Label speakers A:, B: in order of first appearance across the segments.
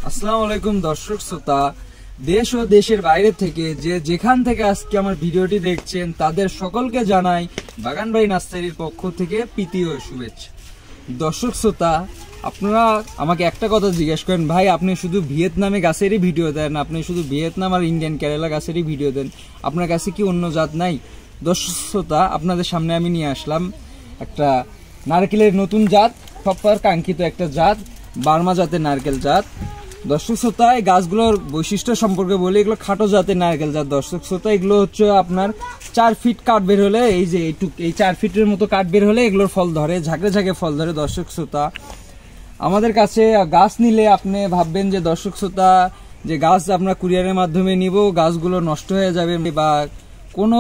A: আসসালামু আলাইকুম দর্শক শ্রোতা, দেশ ও দেশের বাইরে থেকে যেখান থেকে আজকে আমার ভিডিওটি দেখছেন তাদের সকলকে জানাই বাগান ভাই নার্সারির পক্ষ থেকে প্রীতি ও শুভেচ্ছা। দর্শক শ্রোতা, আপনারা আমাকে একটা কথা জিজ্ঞেস করেন, ভাই আপনি শুধু ভিয়েতনামে গাছেরই ভিডিও দেন, আপনি শুধু ভিয়েতনাম আর ইন্ডিয়ান কেরালা গাছেরই ভিডিও দেন, আপনার কাছে কি অন্য জাত নাই? দর্শক শ্রোতা, আপনাদের সামনে আমি নিয়ে আসলাম একটা নারকেলের নতুন জাত, সবার কাঙ্ক্ষিত একটা জাত, বার্মা জাতের নারকেল জাত। দর্শক শ্রোতা, এই গাছগুলোর বৈশিষ্ট্য সম্পর্কে বলি, এগুলো খাটো জাতের নারকেল জাত। দর্শক শ্রোতা, এগুলো হচ্ছে আপনার 4 ফিট কাঠ বের হলে, এই যে এই 4 ফিটের মতো কাঠ বের হলে এগুলোর ফল ধরে, ঝাঁকে ঝাঁকে ফল ধরে। দর্শক শ্রোতা, আমাদের কাছে গাছ নিলে আপনি ভাববেন যে দর্শক শ্রোতা, যে গাছ আমরা কুরিয়ারের মাধ্যমে নিব, গাছগুলো নষ্ট হয়ে যাবে বা কোনো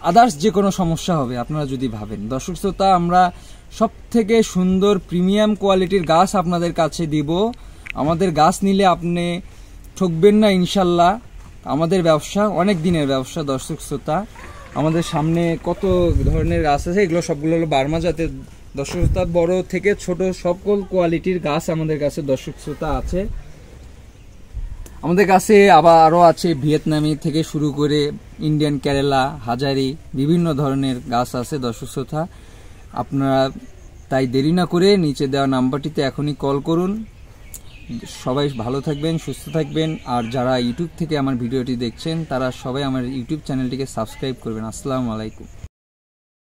A: আদার্স যে কোনো সমস্যা হবে আপনারা যদি ভাবেন। দর্শক শ্রোতা, আমরা সব থেকে সুন্দর প্রিমিয়াম কোয়ালিটির গাছ আপনাদের কাছে দিব। আমাদের গাছ নিলে আপনি ঠকবেন না ইনশাল্লাহ। আমাদের ব্যবসা অনেক দিনের ব্যবসা। দর্শক শ্রোতা, আমাদের সামনে কত ধরনের গাছ আছে, এগুলো সবগুলো হলো বার্মা জাতের। দর্শক শ্রোতা, বড় থেকে ছোট সকল কোয়ালিটির গাছ আমাদের কাছে দর্শক শ্রোতা আছে। আমাদের কাছে আবার আরও আছে ভিয়েতনামি থেকে শুরু করে ইন্ডিয়ান কেরালা, হাজারি, বিভিন্ন ধরনের গাছ আছে। দর্শক শ্রোতা, আপনারা তাই দেরি না করে নিচে দেওয়া নাম্বারটিতে এখনই কল করুন। সবাই ভালো থাকবেন, সুস্থ থাকবেন। আর যারা ইউটিউব থেকে আমার ভিডিওটি দেখছেন তারা সবাই আমার ইউটিউব চ্যানেলটিকে সাবস্ক্রাইব করবেন। আসসালামু আলাইকুম।